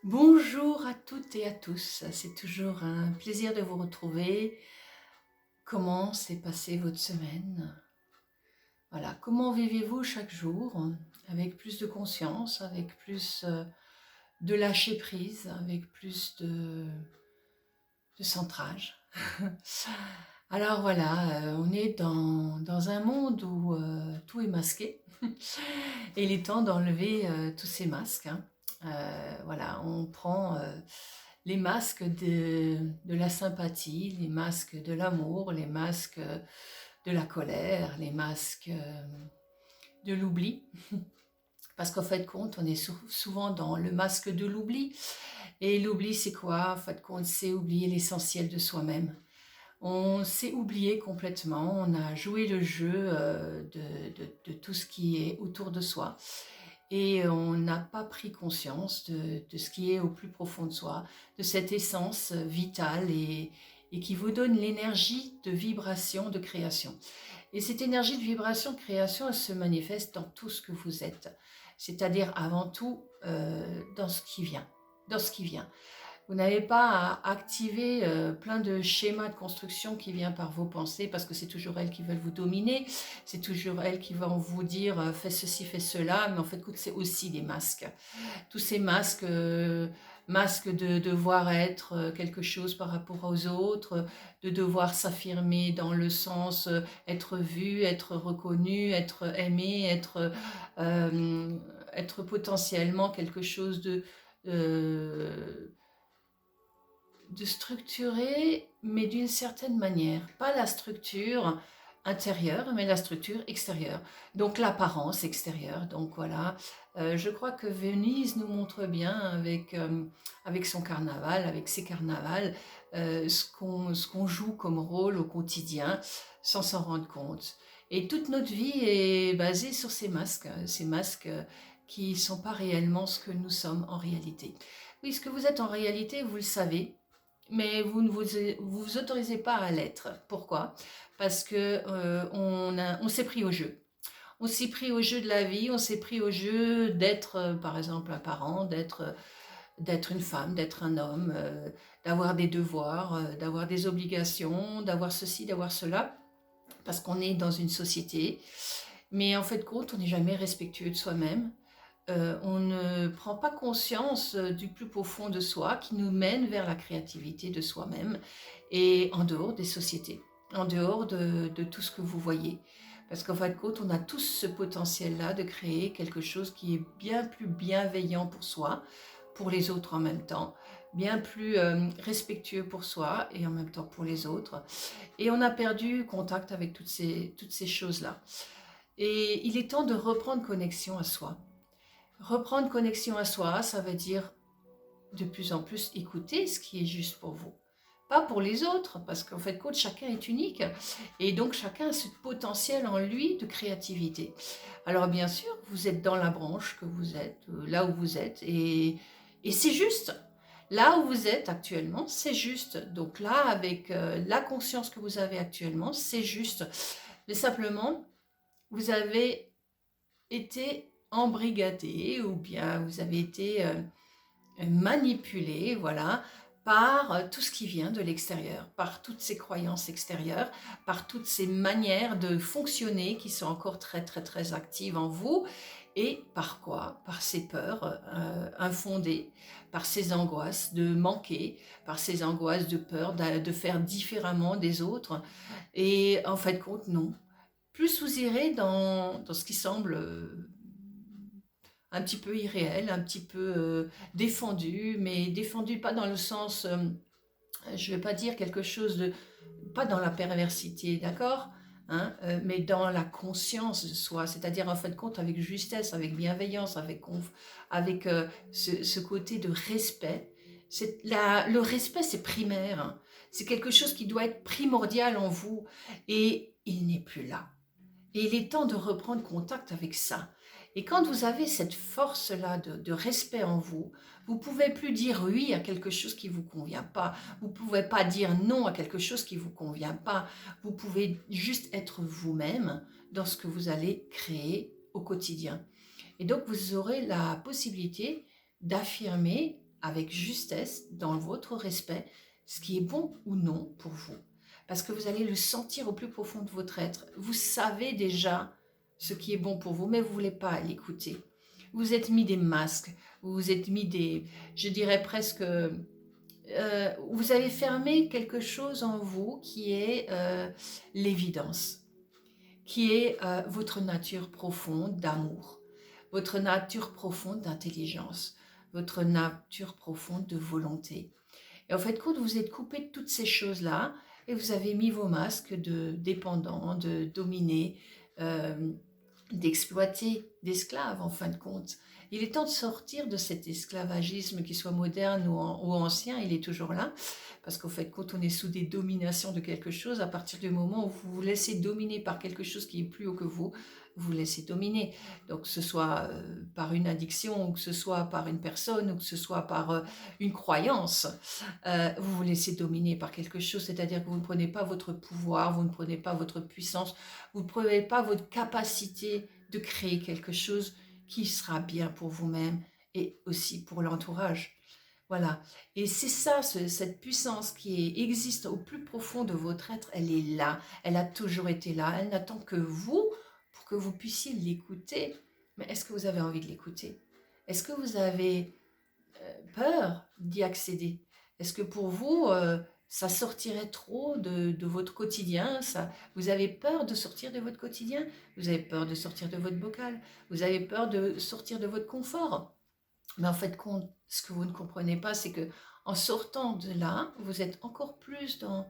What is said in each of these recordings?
Bonjour à toutes et à tous, c'est toujours un plaisir de vous retrouver. Comment s'est passée votre semaine? Voilà, comment vivez-vous chaque jour avec plus de conscience, avec plus de lâcher prise, avec plus de centrage? Alors voilà, on est dans un monde où tout est masqué et il est temps d'enlever tous ces masques, hein. Voilà, on prend les masques de la sympathie, les masques de l'amour, les masques de la colère, les masques de l'oubli. Parce qu'en fait, compte, on est souvent dans le masque de l'oubli. Et l'oubli, c'est quoi? En fait, compte, c'est oublier l'essentiel de soi-même. On s'est oublié complètement, on a joué le jeu de tout ce qui est autour de soi et on n'a pas pris conscience de ce qui est au plus profond de soi, de cette essence vitale et qui vous donne l'énergie de vibration, de création. Et cette énergie de vibration, de création, elle se manifeste dans tout ce que vous êtes, c'est-à-dire avant tout dans ce qui vient, dans ce qui vient. Vous n'avez pas à activer plein de schémas de construction qui viennent par vos pensées parce que c'est toujours elles qui veulent vous dominer, c'est toujours elles qui vont vous dire fais ceci, fais cela, mais en fait c'est aussi des masques. Tous ces masques, masques de devoir être quelque chose par rapport aux autres, de devoir s'affirmer dans le sens être vu, être reconnu, être aimé, être potentiellement quelque chose euh, de structurer, mais d'une certaine manière. Pas la structure intérieure, mais la structure extérieure. Donc l'apparence extérieure. Donc voilà, je crois que Venise nous montre bien avec son carnaval, avec ses carnavals, ce qu'on joue comme rôle au quotidien sans s'en rendre compte. Et toute notre vie est basée sur ces masques qui ne sont pas réellement ce que nous sommes en réalité. Oui, ce que vous êtes en réalité, vous le savez, mais vous ne vous autorisez pas à l'être. Pourquoi? Parce que on s'est pris au jeu. On s'est pris au jeu de la vie, on s'est pris au jeu d'être, par exemple, un parent, d'être une femme, d'être un homme, d'avoir des devoirs, d'avoir des obligations, d'avoir ceci, d'avoir cela, parce qu'on est dans une société. Mais en fait, compte, on n'est jamais respectueux de soi-même. On ne prend pas conscience du plus profond de soi qui nous mène vers la créativité de soi-même et en dehors des sociétés, en dehors de tout ce que vous voyez. Parce qu'en fin de compte, on a tous ce potentiel-là de créer quelque chose qui est bien plus bienveillant pour soi, pour les autres en même temps, bien plus respectueux pour soi et en même temps pour les autres. Et on a perdu contact avec toutes ces choses-là. Et il est temps de reprendre connexion à soi. Reprendre connexion à soi, ça veut dire de plus en plus écouter ce qui est juste pour vous. Pas pour les autres, parce qu'en fait, chacun est unique. Et donc, chacun a ce potentiel en lui de créativité. Alors, bien sûr, vous êtes dans la branche que vous êtes, là où vous êtes. Et c'est juste. Là où vous êtes actuellement, c'est juste. Donc là, avec la conscience que vous avez actuellement, c'est juste. Mais simplement, vous avez été embrigadé ou bien vous avez été manipulé, voilà, par tout ce qui vient de l'extérieur, par toutes ces croyances extérieures, par toutes ces manières de fonctionner qui sont encore très très très actives en vous. Et par quoi? Par ces peurs infondées, par ces angoisses de manquer, par ces angoisses de peur de faire différemment des autres. Et en fait, compte, non. Plus vous irez dans ce qui semble un petit peu irréel, un petit peu défendu, mais défendu pas dans le sens, je ne vais pas dire quelque chose de, pas dans la perversité, d'accord, hein, mais dans la conscience de soi, c'est-à-dire en fin de compte avec justesse, avec bienveillance, avec ce côté de respect. Le respect, c'est primaire, hein. C'est quelque chose qui doit être primordial en vous et il n'est plus là. Et il est temps de reprendre contact avec ça. Et quand vous avez cette force-là de respect en vous, vous ne pouvez plus dire oui à quelque chose qui ne vous convient pas. Vous ne pouvez pas dire non à quelque chose qui ne vous convient pas. Vous pouvez juste être vous-même dans ce que vous allez créer au quotidien. Et donc, vous aurez la possibilité d'affirmer avec justesse, dans votre respect, ce qui est bon ou non pour vous. Parce que vous allez le sentir au plus profond de votre être. Vous savez déjà ce qui est bon pour vous, mais vous ne voulez pas l'écouter. Vous vous êtes mis des masques, vous vous êtes mis des, je dirais presque, vous avez fermé quelque chose en vous qui est l'évidence, qui est votre nature profonde d'amour, votre nature profonde d'intelligence, votre nature profonde de volonté. Et en fait, quand vous êtes coupé de toutes ces choses-là, et vous avez mis vos masques de dépendant, de dominé, euh, d'exploiter, d'esclaves en fin de compte. Il est temps de sortir de cet esclavagisme, qu'il soit moderne ou ancien, il est toujours là. Parce qu'en fait, quand on est sous des dominations de quelque chose, à partir du moment où vous vous laissez dominer par quelque chose qui est plus haut que vous vous laissez dominer. Donc que ce soit par une addiction, ou que ce soit par une personne, ou que ce soit par une croyance, vous vous laissez dominer par quelque chose, c'est-à-dire que vous ne prenez pas votre pouvoir, vous ne prenez pas votre puissance, vous ne prenez pas votre capacité de créer quelque chose qui sera bien pour vous-même et aussi pour l'entourage. Voilà. Et c'est ça, cette puissance qui existe au plus profond de votre être, elle est là. Elle a toujours été là. Elle n'attend que vous pour que vous puissiez l'écouter. Mais est-ce que vous avez envie de l'écouter? Est-ce que vous avez peur d'y accéder? Est-ce que pour vous, ça sortirait trop de votre quotidien vous avez peur de sortir de votre quotidien? Vous avez peur de sortir de votre bocal? Vous avez peur de sortir de votre confort? Mais en fait, ce que vous ne comprenez pas, c'est que en sortant de là, vous êtes encore plus dans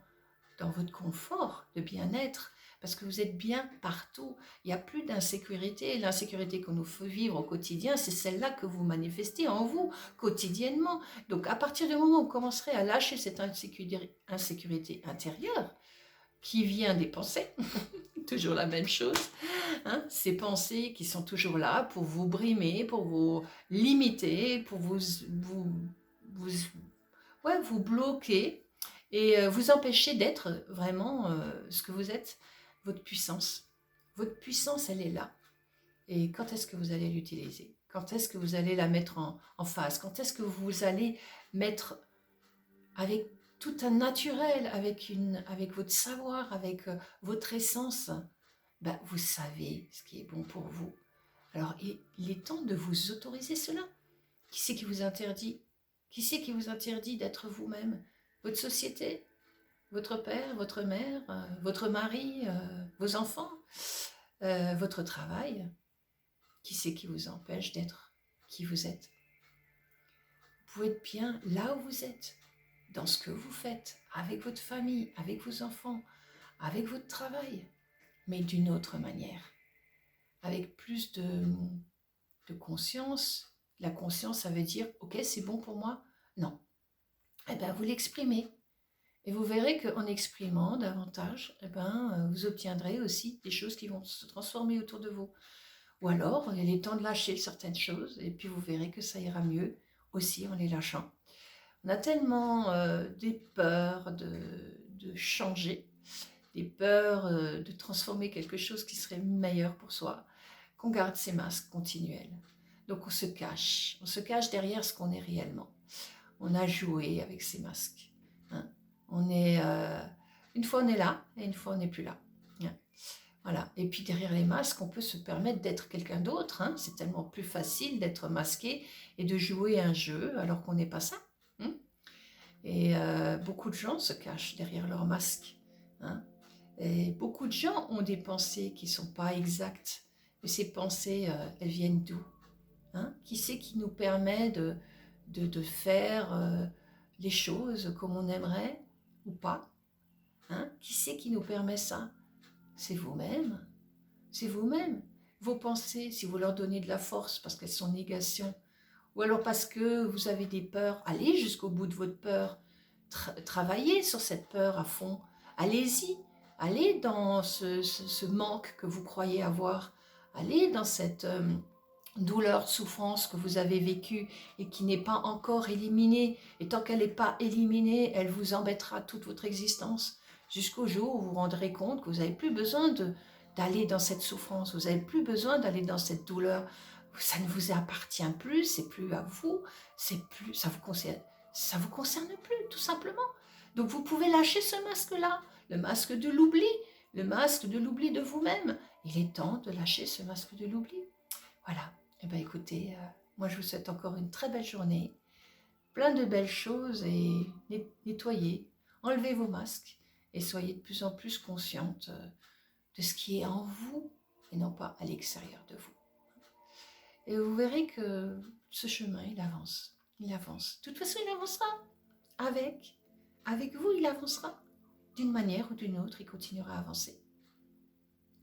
votre confort de bien-être, parce que vous êtes bien partout. Il n'y a plus d'insécurité. L'insécurité qu'on nous fait vivre au quotidien, c'est celle-là que vous manifestez en vous quotidiennement. Donc à partir du moment où vous commencerez à lâcher cette insécurité intérieure, qui vient des pensées, toujours la même chose, hein, ces pensées qui sont toujours là pour vous brimer, pour vous limiter, pour vous, ouais, vous bloquer et vous empêcher d'être vraiment ce que vous êtes, votre puissance. Votre puissance, elle est là. Et quand est-ce que vous allez l'utiliser? Quand est-ce que vous allez la mettre en face? Quand est-ce que vous allez mettre avec tout un naturel, avec votre savoir, avec votre essence, ben, vous savez ce qui est bon pour vous. Alors, il est temps de vous autoriser cela. Qui c'est qui vous interdit? Qui c'est qui vous interdit d'être vous-même? Votre société? Votre père, votre mère, votre mari, vos enfants, votre travail? Qui c'est qui vous empêche d'être qui vous êtes? Vous pouvez être bien là où vous êtes, dans ce que vous faites, avec votre famille, avec vos enfants, avec votre travail, mais d'une autre manière, avec plus de conscience. La conscience, ça veut dire, ok, c'est bon pour moi? Non. Eh bien, vous l'exprimez. Et vous verrez qu'en exprimant davantage, eh ben, vous obtiendrez aussi des choses qui vont se transformer autour de vous. Ou alors, il est temps de lâcher certaines choses, et puis vous verrez que ça ira mieux aussi en les lâchant. On a tellement des peurs de changer, des peurs de transformer quelque chose qui serait meilleur pour soi, qu'on garde ces masques continuels. Donc on se cache derrière ce qu'on est réellement. On a joué avec ces masques. Hein. On est, une fois on est là, et une fois on n'est plus là. Hein. Voilà. Et puis derrière les masques, on peut se permettre d'être quelqu'un d'autre. Hein. C'est tellement plus facile d'être masqué et de jouer un jeu alors qu'on n'est pas ça. Hein. Et beaucoup de gens se cachent derrière leur masque. Hein. Et beaucoup de gens ont des pensées qui ne sont pas exactes. Mais ces pensées, elles viennent d'où? Hein? Qui c'est qui nous permet de faire les choses comme on aimerait ou pas? Hein? Qui c'est qui nous permet ça? C'est vous-même. C'est vous-même. Vos pensées, si vous leur donnez de la force parce qu'elles sont négation, ou alors parce que vous avez des peurs, allez jusqu'au bout de votre peur. Travaillez sur cette peur à fond. Allez-y. Allez dans ce manque que vous croyez avoir. Allez dans cette douleur, souffrance que vous avez vécue et qui n'est pas encore éliminée. Et tant qu'elle n'est pas éliminée, elle vous embêtera toute votre existence jusqu'au jour où vous vous rendrez compte que vous n'avez plus besoin d'aller dans cette souffrance, vous n'avez plus besoin d'aller dans cette douleur, ça ne vous appartient plus, c'est plus à vous, c'est plus, ça vous concerne plus, tout simplement. Donc vous pouvez lâcher ce masque-là, le masque de l'oubli, le masque de l'oubli de vous-même. Il est temps de lâcher ce masque de l'oubli. Voilà. Eh bien écoutez, moi je vous souhaite encore une très belle journée, plein de belles choses et nettoyez, enlevez vos masques et soyez de plus en plus consciente de ce qui est en vous et non pas à l'extérieur de vous. Et vous verrez que ce chemin, il avance, il avance. De toute façon, il avancera avec vous, il avancera. D'une manière ou d'une autre, il continuera à avancer.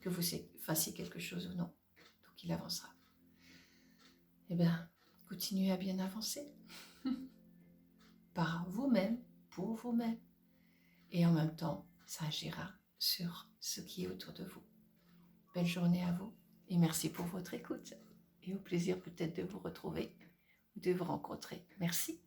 Que vous fassiez quelque chose ou non. Donc il avancera. Eh bien, continuez à bien avancer. Par vous-même, pour vous-même. Et en même temps, ça agira sur ce qui est autour de vous. Belle journée à vous et merci pour votre écoute. Et au plaisir peut-être de vous retrouver ou de vous rencontrer. Merci.